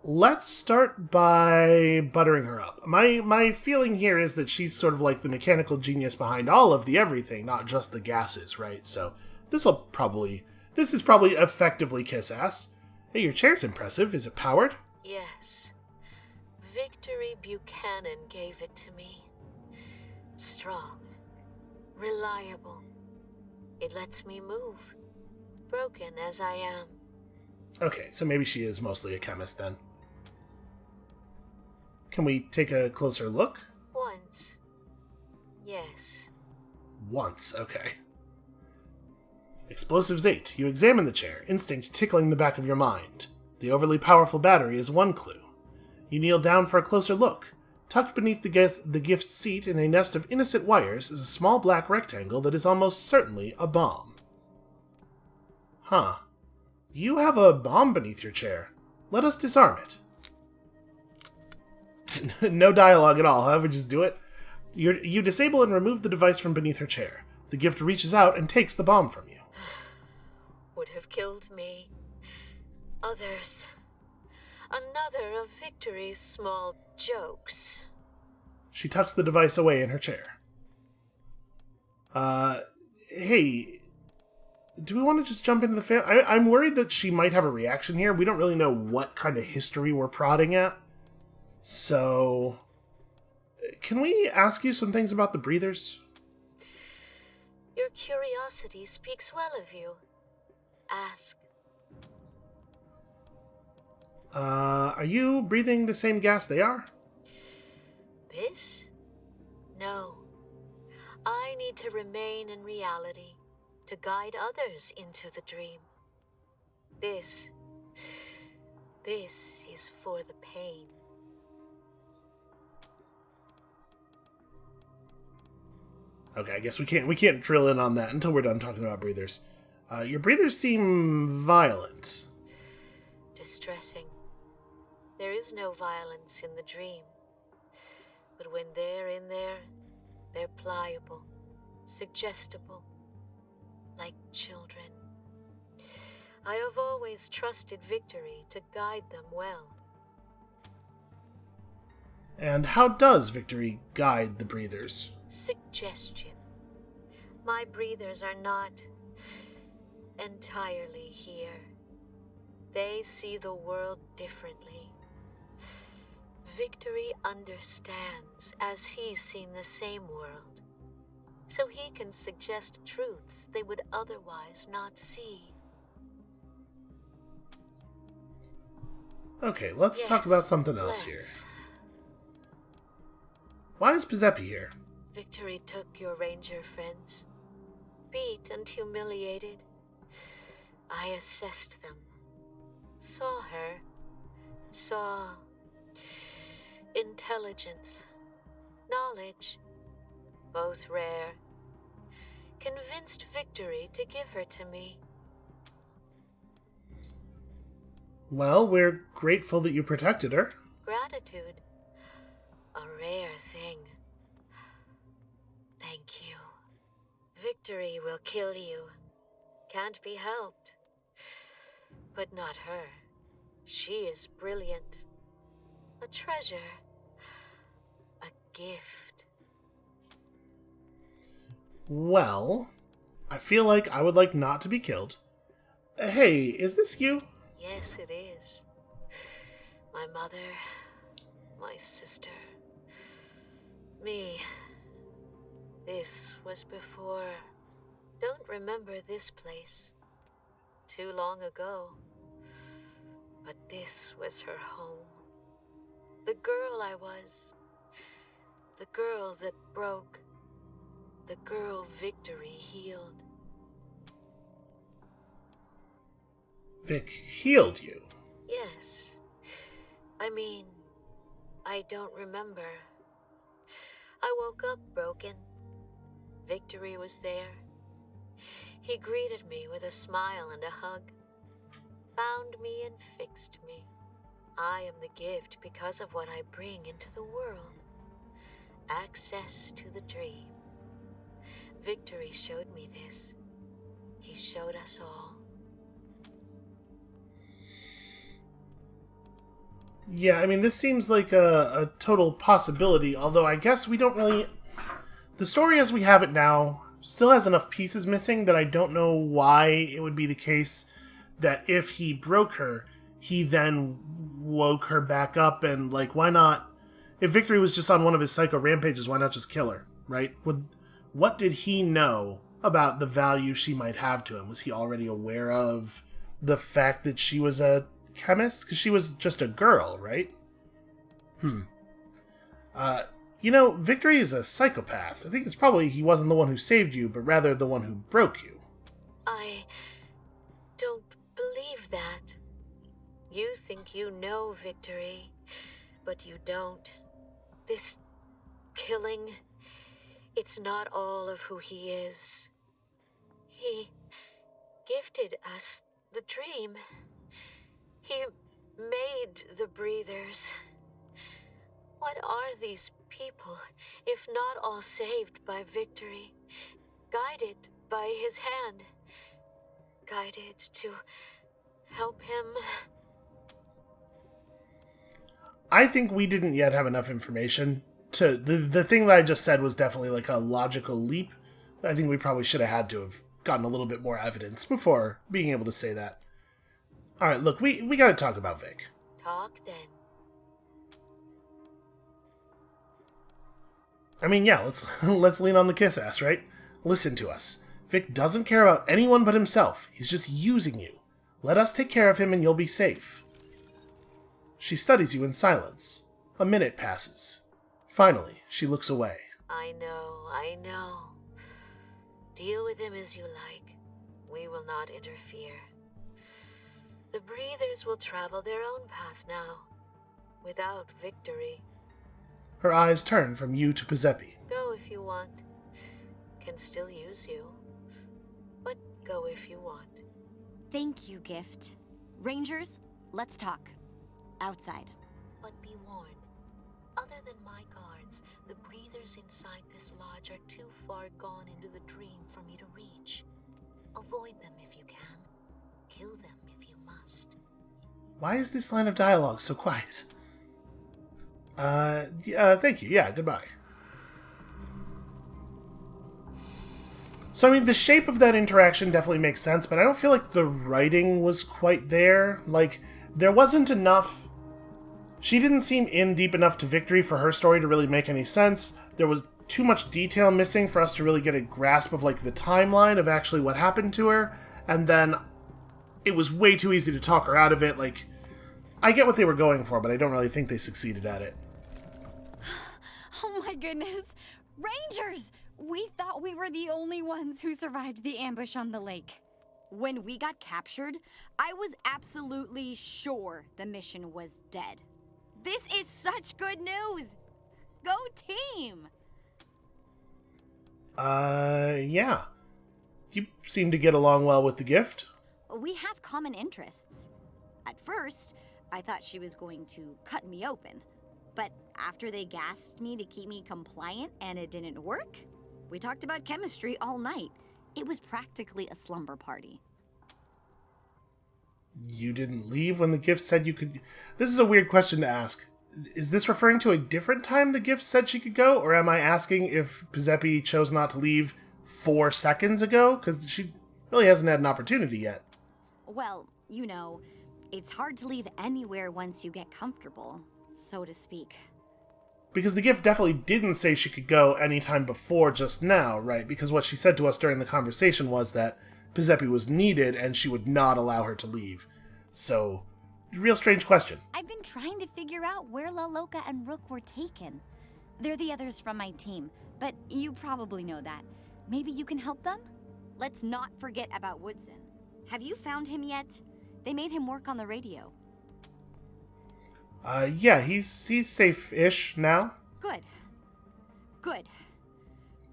Let's start by buttering her up. My feeling here is that she's sort of like the mechanical genius behind all of the everything, not just the gases, right? So this is probably effectively kiss-ass. Hey, your chair's impressive. Is it powered? Yes. Victory Buchanan gave it to me. Strong. Reliable. It lets me move. Broken as I am. Okay, so maybe she is mostly a chemist then. Can we take a closer look? Once. Yes. Once, okay. Explosives 8. You examine the chair, instinct tickling the back of your mind. The overly powerful battery is one clue. You kneel down for a closer look. Tucked beneath the gift's seat in a nest of innocent wires is a small black rectangle that is almost certainly a bomb. Huh. You have a bomb beneath your chair. Let us disarm it. No dialogue at all, huh? We just do it. You disable and remove the device from beneath her chair. The gift reaches out and takes the bomb from you. Would have killed me. Others. Another of Victory's small jokes. She tucks the device away in her chair. Hey, do we want to just jump into the family? I'm worried that she might have a reaction here. We don't really know what kind of history we're prodding at. So, can we ask you some things about the breathers? Your curiosity speaks well of you. Ask. Are you breathing the same gas they are? This? No. I need to remain in reality, to guide others into the dream. This is for the pain. Okay, I guess we can't drill in on that until we're done talking about breathers. Your breathers seem violent. Distressing. There is no violence in the dream. But when they're in there, they're pliable, suggestible, like children. I have always trusted Victory to guide them well. And how does Victory guide the breathers? Suggestion. My breathers are not entirely here. They see the world differently. Victory understands as he's seen the same world, so he can suggest truths they would otherwise not see. Okay, let's talk about something else here. Why is Pizepi here? Victory took your ranger friends, beat and humiliated. I assessed them, saw her, saw intelligence, knowledge, both rare. Convinced Victory to give her to me. Well, we're grateful that you protected her. Gratitude. A rare thing. Thank you. Victory will kill you. Can't be helped. But not her. She is brilliant. A treasure. A gift. Well, I feel like I would like not to be killed. Hey, is this you? Yes, it is. My mother, my sister, me. This was before. Don't remember this place. Too long ago. But this was her home. The girl I was. The girl that broke. The girl Victory healed. Vic healed you? Yes. I mean, I don't remember. I woke up broken. Victory was there. He greeted me with a smile and a hug. Found me and fixed me. I am the gift because of what I bring into the world. Access to the dream. Victory showed me this. He showed us all. Yeah, I mean, this seems like a total possibility, although I guess we don't really... The story as we have it now still has enough pieces missing that I don't know why it would be the case that if he broke her, he then woke her back up, and, like, why not... If Victory was just on one of his psycho rampages, why not just kill her, right? What did he know about the value she might have to him? Was he already aware of the fact that she was a chemist? Because she was just a girl, right? Victory is a psychopath. I think it's probably he wasn't the one who saved you, but rather the one who broke you. I don't believe that. You think you know Victory, but you don't. This killing, it's not all of who he is. He gifted us the dream. He made the breathers. What are these people, if not all saved by Victory, guided by his hand, guided to help him? I think we didn't yet have enough information to... The thing that I just said was definitely like a logical leap. I think we probably should have had to have gotten a little bit more evidence before being able to say that. Alright, look, we gotta talk about Vic. Talk then. I mean, yeah, let's lean on the kiss ass, right? Listen to us. Vic doesn't care about anyone but himself. He's just using you. Let us take care of him and you'll be safe. She studies you in silence. A minute passes. Finally, she looks away. I know. Deal with him as you like. We will not interfere. The breathers will travel their own path now, without Victory. Her eyes turn from you to Pizepi. Go if you want. can still use you. But go if you want. Thank you, Gift. Rangers, let's talk. Outside. But be warned. Other than my guards, the breathers inside this lodge are too far gone into the dream for me to reach. Avoid them if you can. Kill them if you must. Why is this line of dialogue so quiet? Thank you. Yeah, goodbye. So, I mean, the shape of that interaction definitely makes sense, but I don't feel like the writing was quite there. Like, there wasn't enough... She didn't seem in deep enough to Victory for her story to really make any sense. There was too much detail missing for us to really get a grasp of, like, the timeline of actually what happened to her. And then it was way too easy to talk her out of it. Like, I get what they were going for, but I don't really think they succeeded at it. Oh my goodness. Rangers! We thought we were the only ones who survived the ambush on the lake. When we got captured, I was absolutely sure the mission was dead. This is such good news! Go team! Yeah. You seem to get along well with the Gift. We have common interests. At first, I thought she was going to cut me open. But after they gassed me to keep me compliant and it didn't work, we talked about chemistry all night. It was practically a slumber party. You didn't leave when the Gift said you could... This is a weird question to ask. Is this referring to a different time the Gift said she could go? Or am I asking if Pizepi chose not to leave 4 seconds ago? Because she really hasn't had an opportunity yet. Well, you know, it's hard to leave anywhere once you get comfortable, so to speak. Because the Gift definitely didn't say she could go anytime before just now, right? Because what she said to us during the conversation was that Pizepi was needed and she would not allow her to leave. So, real strange question. I've been trying to figure out where Loca and Rook were taken. They're the others from my team, but you probably know that. Maybe you can help them? Let's not forget about Woodson. Have you found him yet? They made him work on the radio. Yeah, he's safe-ish now. Good. Good.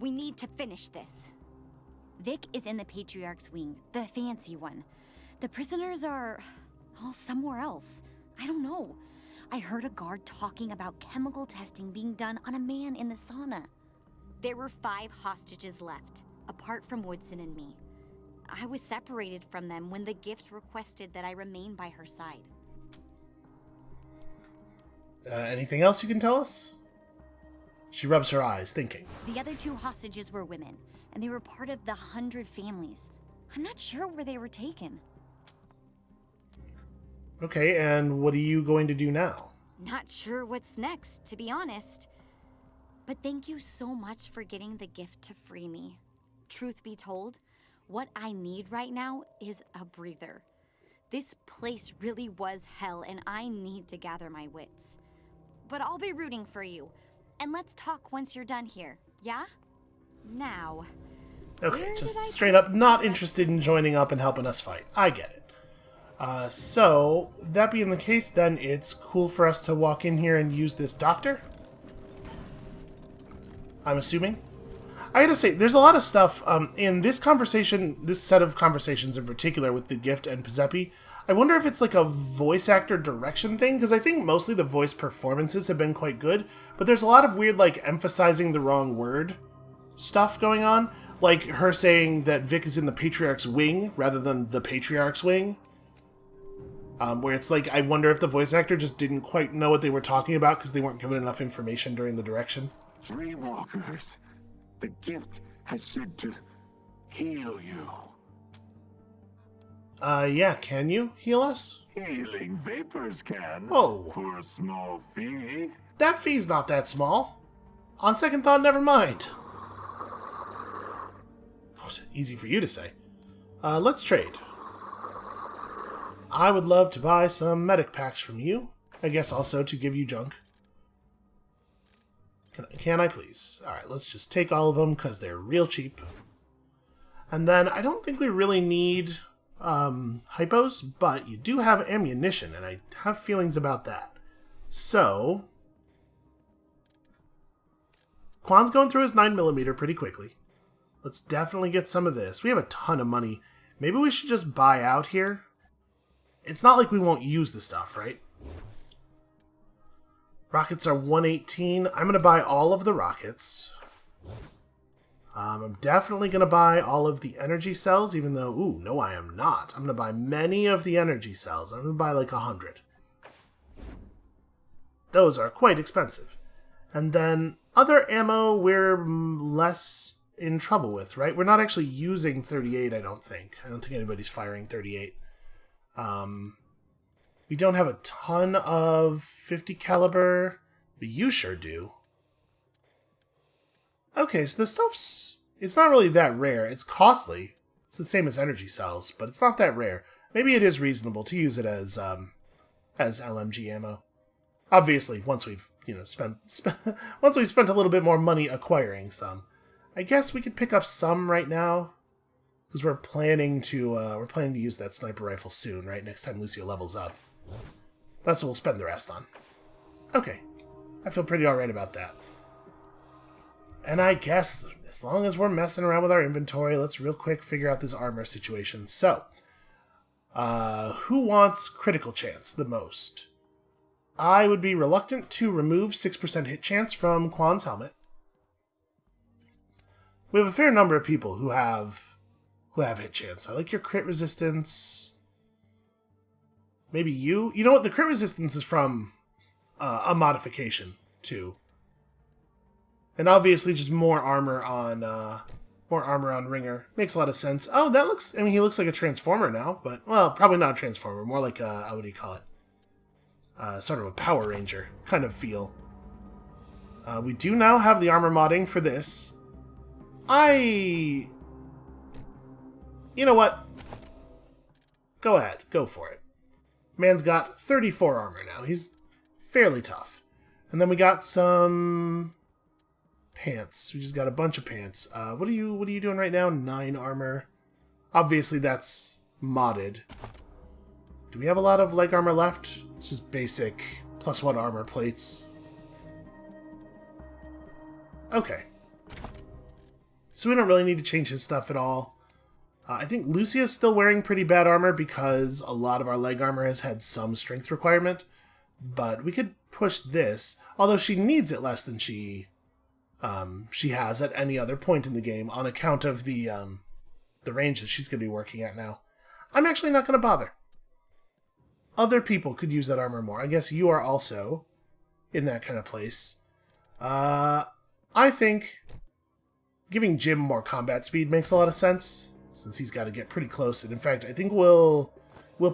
We need to finish this. Vic is in the Patriarch's wing, the fancy one. The prisoners are all somewhere else. I don't know. I heard a guard talking about chemical testing being done on a man in the sauna. There were 5 hostages left, apart from Woodson and me. I was separated from them when the Gift requested that I remain by her side. Anything else you can tell us? She rubs her eyes, thinking. The other 2 hostages were women, and they were part of the 100 families. I'm not sure where they were taken. Okay, and what are you going to do now? Not sure what's next, to be honest. But thank you so much for getting the Gift to free me. Truth be told, what I need right now is a breather. This place really was hell, and I need to gather my wits. But I'll be rooting for you. And let's talk once you're done here, yeah? Now. Okay, just straight up not interested in joining up and helping us fight. I get it. So, that being the case, then it's cool for us to walk in here and use this doctor? I'm assuming? I gotta say, there's a lot of stuff in this conversation, this set of conversations in particular with the Gift and Pizepi. I wonder if it's like a voice actor direction thing, because I think mostly the voice performances have been quite good, but there's a lot of weird, like, emphasizing the wrong word stuff going on. Like her saying that Vic is in the Patriarch's wing rather than the Patriarch's wing. Where it's like, I wonder if the voice actor just didn't quite know what they were talking about because they weren't given enough information during the direction. Dreamwalkers, the Gift has said to heal you. Yeah, can you heal us? Healing vapors can. Oh. For a small fee. That fee's not that small. On second thought, never mind. Easy for you to say. Let's trade. I would love to buy some medic packs from you. I guess also to give you junk. Can I please? Alright, let's just take all of them because they're real cheap. And then I don't think we really need hypos, but you do have ammunition, and I have feelings about that. So, Quan's going through his 9mm pretty quickly. Let's definitely get some of this. We have a ton of money. Maybe we should just buy out here. It's not like we won't use the stuff, right? Rockets are 118. I'm going to buy all of the rockets. I'm definitely going to buy all of the energy cells, even though... Ooh, no, I am not. I'm going to buy many of the energy cells. I'm going to buy like 100. Those are quite expensive. And then other ammo we're less in trouble with, right? We're not actually using 38, I don't think. I don't think anybody's firing 38. We don't have a ton of 50 caliber, but you sure do. Okay, so this stuff's... It's not really that rare. It's costly. It's the same as energy cells, but it's not that rare. Maybe it is reasonable to use it as LMG ammo. Obviously, once we've, once we've spent a little bit more money acquiring some. I guess we could pick up some right now, because we're planning to use that sniper rifle soon, right? Next time Lucia levels up. That's what we'll spend the rest on. Okay. I feel pretty alright about that. And I guess, as long as we're messing around with our inventory, let's real quick figure out this armor situation. So, who wants critical chance the most? I would be reluctant to remove 6% hit chance from Quan's helmet. We have a fair number of people who have hit chance. I like your crit resistance. Maybe you? You know what? The crit resistance is from a modification, too. And obviously just more armor on Ringer. Makes a lot of sense. Oh, that looks... I mean, he looks like a Transformer now, but... Well, probably not a Transformer. More like a... What do you call it? Sort of a Power Ranger kind of feel. We do now have the armor modding for this. You know what? Go ahead. Go for it. Man's got 34 armor now. He's fairly tough. And then we got some... pants. We just got a bunch of pants. What are you doing right now? 9 armor. Obviously that's modded. Do we have a lot of leg armor left? It's just basic +1 armor plates. Okay. So we don't really need to change his stuff at all. I think Lucia's still wearing pretty bad armor because a lot of our leg armor has had some strength requirement. But we could push this, although she needs it less than she has at any other point in the game on account of the range that she's going to be working at now. I'm actually not going to bother. Other people could use that armor more. I guess you are also in that kind of place. I think giving Jim more combat speed makes a lot of sense, since he's got to get pretty close. And in fact, I think we'll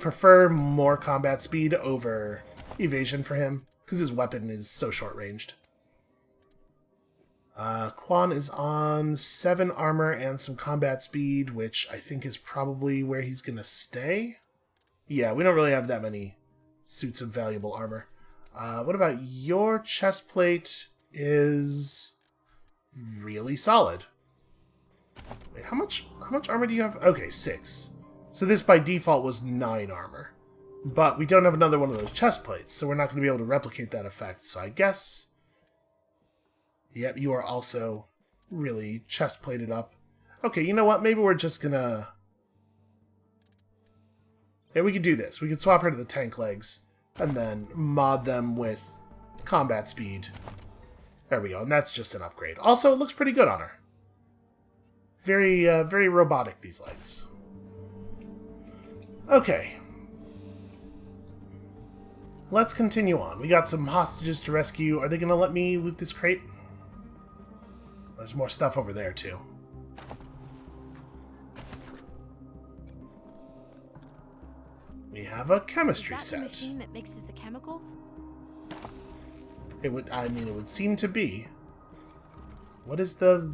prefer more combat speed over evasion for him, because his weapon is so short-ranged. Quan is on 7 armor and some combat speed, which I think is probably where he's going to stay. Yeah, we don't really have that many suits of valuable armor. What about your chest plate is really solid. Wait, how much armor do you have? Okay, 6. So this by default was 9 armor. But we don't have another one of those chest plates, so we're not going to be able to replicate that effect. So I guess... Yep, you are also really chest-plated up. Okay, you know what? Maybe we're just gonna... Yeah, we could do this. We could swap her to the tank legs, and then mod them with combat speed. There we go, and that's just an upgrade. Also, it looks pretty good on her. Very, very robotic, these legs. Okay. Let's continue on. We got some hostages to rescue. Are they gonna let me loot this crate? There's more stuff over there, too. We have a chemistry set. Is that the machine that mixes the chemicals? It would seem to be. What is the...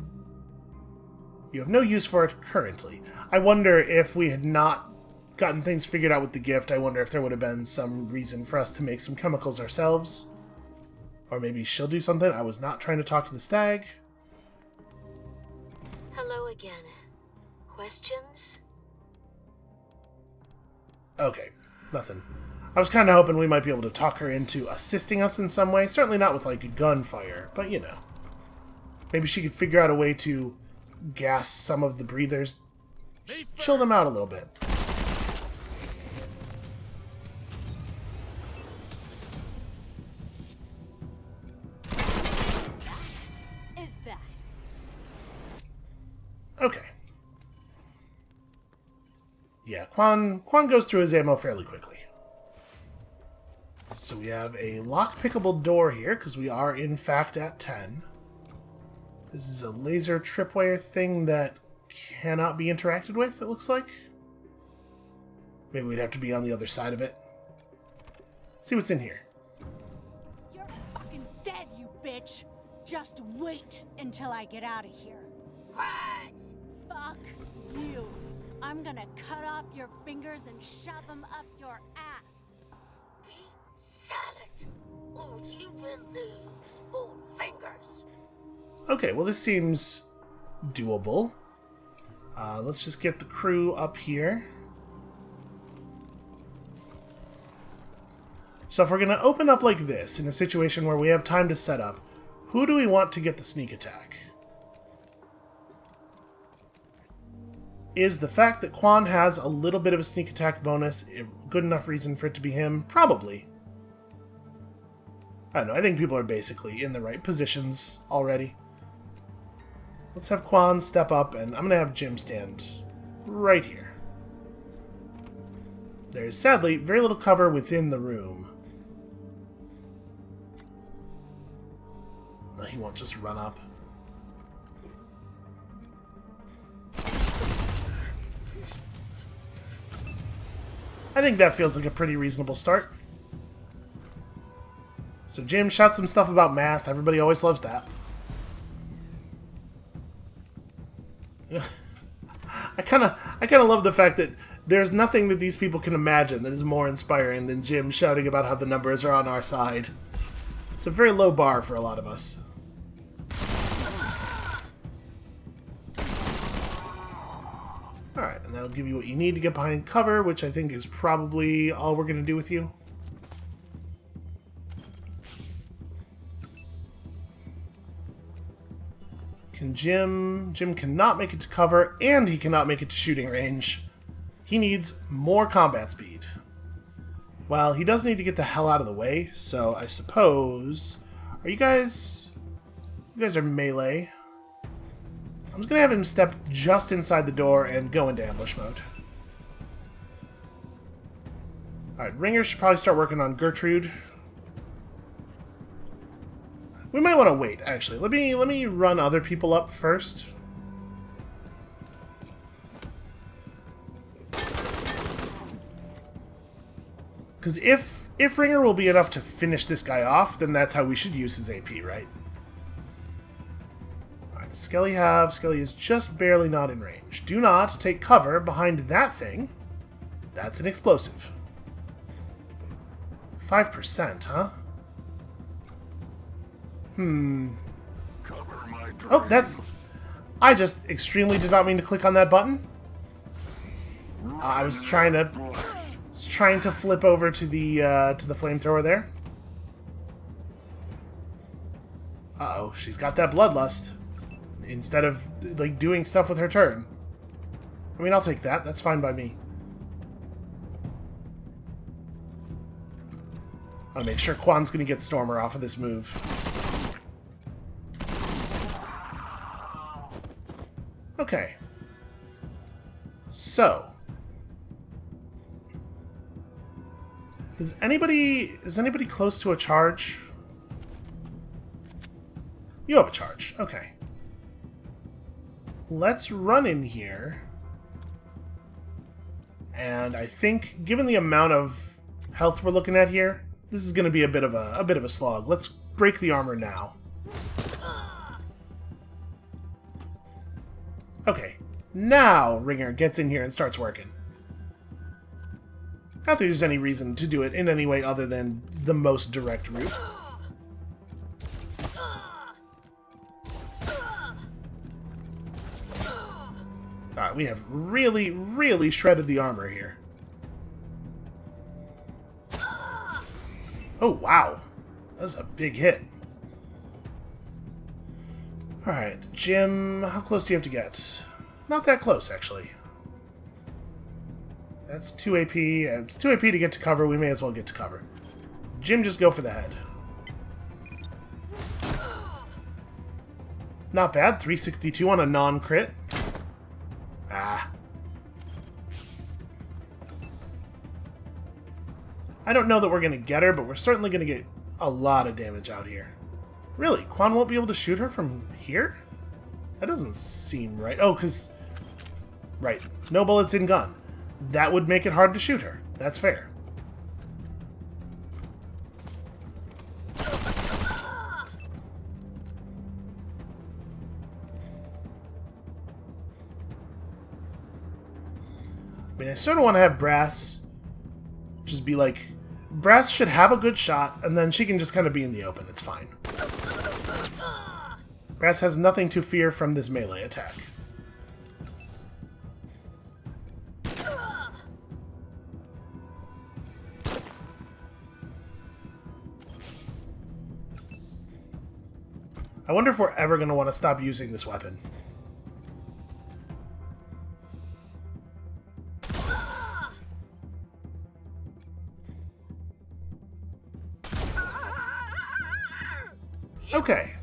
You have no use for it currently. I wonder if we had not gotten things figured out with the gift, I wonder if there would have been some reason for us to make some chemicals ourselves. Or maybe she'll do something. I was not trying to talk to the stag. Hello again. Questions? Okay, nothing. I was kind of hoping we might be able to talk her into assisting us in some way. Certainly not with, like, gunfire, but, you know. Maybe she could figure out a way to gas some of the breathers. Just chill them out a little bit. Is that? Okay. Yeah, Quan goes through his ammo fairly quickly. So we have a lock-pickable door here, because we are, in fact, at 10. This is a laser tripwire thing that cannot be interacted with, it looks like. Maybe we'd have to be on the other side of it. Let's see what's in here. You're fucking dead, you bitch! Just wait until I get out of here. What? Fuck you. I'm gonna cut off your fingers and shove them up your ass. Be silent, or you will lose more fingers. Okay, well this seems doable. Let's just get the crew up here. So if we're going to open up like this, in a situation where we have time to set up, who do we want to get the sneak attack? Is the fact that Quan has a little bit of a sneak attack bonus a good enough reason for it to be him? Probably. I don't know, I think people are basically in the right positions already. Let's have Quan step up, and I'm going to have Jim stand right here. There's sadly very little cover within the room. He won't just run up. I think that feels like a pretty reasonable start. So Jim shouts some stuff about math. Everybody always loves that. I kind of love the fact that there's nothing that these people can imagine that is more inspiring than Jim shouting about how the numbers are on our side. It's a very low bar for a lot of us. Alright, and that'll give you what you need to get behind cover, which I think is probably all we're going to do with you. Can Jim cannot make it to cover, and he cannot make it to shooting range. He needs more combat speed. Well, he does need to get the hell out of the way, so I suppose... Are you guys... You guys are melee. I'm just going to have him step just inside the door and go into ambush mode. Alright, Ringer should probably start working on Gertrude. We might want to wait, actually. Let me run other people up first. Because if Ringer will be enough to finish this guy off, then that's how we should use his AP, right? Alright, does Skelly have? Skelly is just barely not in range. Do not take cover behind that thing. That's an explosive. 5%, huh? Oh, that's... I just extremely did not mean to click on that button. I was trying to flip over to the flamethrower there. Uh-oh, she's got that bloodlust. Instead of, like, doing stuff with her turn. I mean, I'll take that. That's fine by me. I'll make sure Quan's gonna get Stormer off of this move. Okay. So. Is anybody close to a charge? You have a charge. Okay. Let's run in here. And I think, given the amount of health we're looking at here, this is going to be a bit of a slog. Let's break the armor now. Okay. Now Ringer gets in here and starts working. I don't think there's any reason to do it in any way other than the most direct route. Alright, we have really, really shredded the armor here. Oh, wow. That was a big hit. Alright, Jim, how close do you have to get? Not that close, actually. That's 2 AP. It's 2 AP to get to cover. We may as well get to cover. Jim, just go for the head. Not bad. 362 on a non-crit. Ah. I don't know that we're going to get her, but we're certainly going to get a lot of damage out here. Really? Quan won't be able to shoot her from here? That doesn't seem right. Oh, because... Right. No bullets in gun. That would make it hard to shoot her. That's fair. I mean, I sort of want to have Brass just be like... Brass should have a good shot, and then she can just kind of be in the open. It's fine. Brass has nothing to fear from this melee attack. I wonder if we're ever going to want to stop using this weapon. Okay.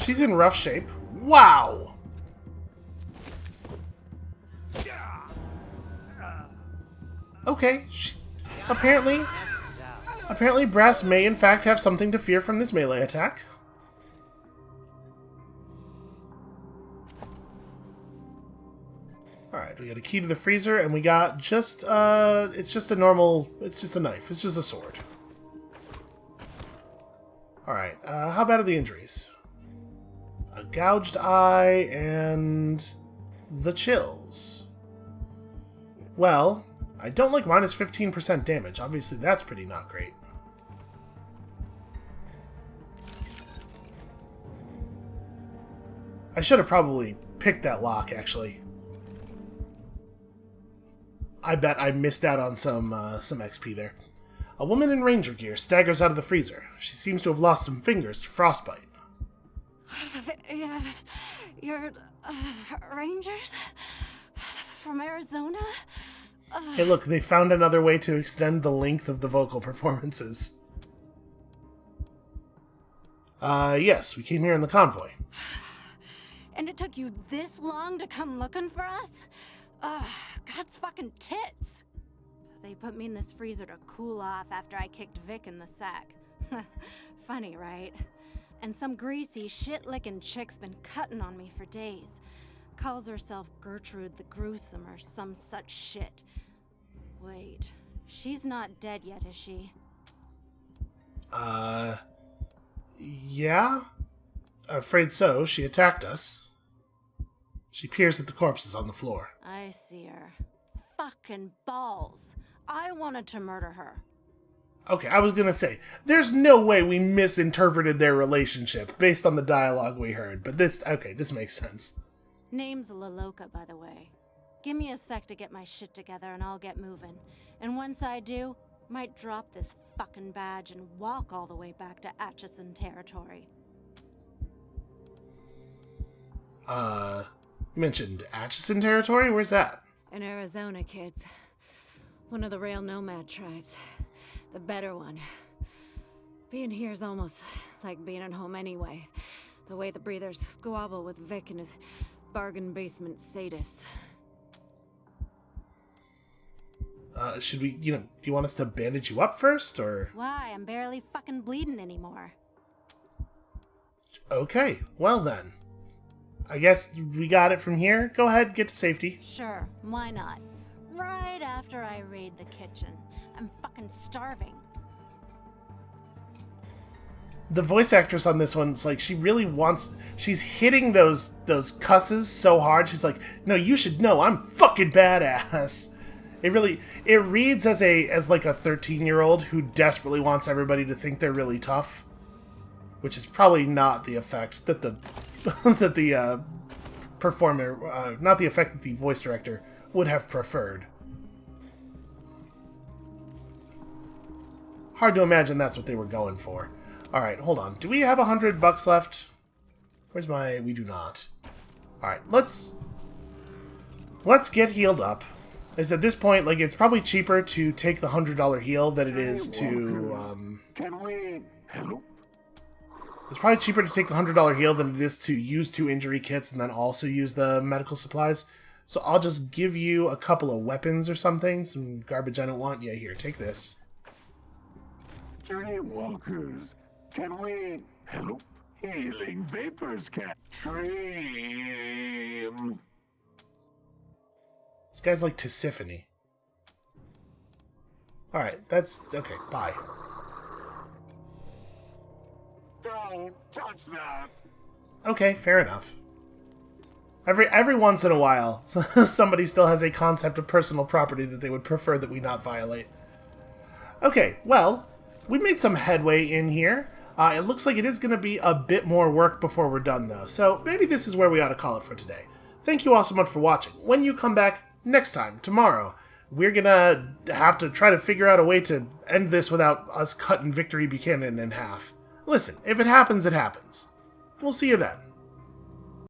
She's in rough shape. Wow! Okay. Apparently Brass may in fact have something to fear from this melee attack. Alright, we got a key to the freezer, and we got just, it's just a normal, it's just a knife. It's just a sword. Alright, how bad are the injuries? A gouged eye and the chills. Well, I don't like minus 15% damage. Obviously, that's pretty not great. I should have probably picked that lock, actually. I bet I missed out on some XP there. A woman in ranger gear staggers out of the freezer. She seems to have lost some fingers to frostbite. You're rangers? From Arizona? Hey look, they found another way to extend the length of the vocal performances. Yes, we came here in the convoy. And it took you this long to come looking for us? God's fucking tits. They put me in this freezer to cool off after I kicked Vic in the sack. Funny, right? And some greasy, shit-licking chick's been cutting on me for days. Calls herself Gertrude the Gruesome or some such shit. Wait, she's not dead yet, is she? Yeah? Afraid so. She attacked us. She peers at the corpses on the floor. I see her. Fucking balls. I wanted to murder her. Okay, I was gonna say, there's no way we misinterpreted their relationship based on the dialogue we heard, but this makes sense. Name's Loca, by the way. Give me a sec to get my shit together and I'll get moving. And once I do, might drop this fucking badge and walk all the way back to Atchison territory. You mentioned Atchison territory? Where's that? In Arizona, kids. One of the rail nomad tribes. The better one. Being here's almost like being at home anyway. The way the breathers squabble with Vic and his bargain basement sadists. Should we, do you want us to bandage you up first, or? Why? I'm barely fucking bleeding anymore. Okay, well then. I guess we got it from here. Go ahead, get to safety. Sure, why not? Right after I raid the kitchen. I'm fucking starving. The voice actress on this one's like, she really wants... She's hitting those cusses so hard. She's like, no, you should know, I'm fucking badass. It reads as like a 13-year-old who desperately wants everybody to think they're really tough. Which is probably not the effect that the performer, not the effect that the voice director would have preferred. Hard to imagine that's what they were going for. Alright, hold on. Do we have $100 left? Where's my... We do not. Alright, let's get healed up. As at this point, like, it's probably cheaper to take the $100 heal than it is to, Can we help? It's probably cheaper to take the $100 heal than it is to use 2 injury kits and then also use the medical supplies. So I'll just give you a couple of weapons or something. Some garbage I don't want. Yeah, here, take this. Dreamwalkers, can we help? Healing vapors can dream. This guy's like Tisiphone. Alright, that's... Okay, bye. Don't touch that. Okay, fair enough. Every once in a while, somebody still has a concept of personal property that they would prefer that we not violate. Okay, well, we made some headway in here. It looks like it is going to be a bit more work before we're done, though. So maybe this is where we ought to call it for today. Thank you all so much for watching. When you come back next time, tomorrow, we're going to have to try to figure out a way to end this without us cutting Victory Buchanan in half. Listen, if it happens, it happens. We'll see you then.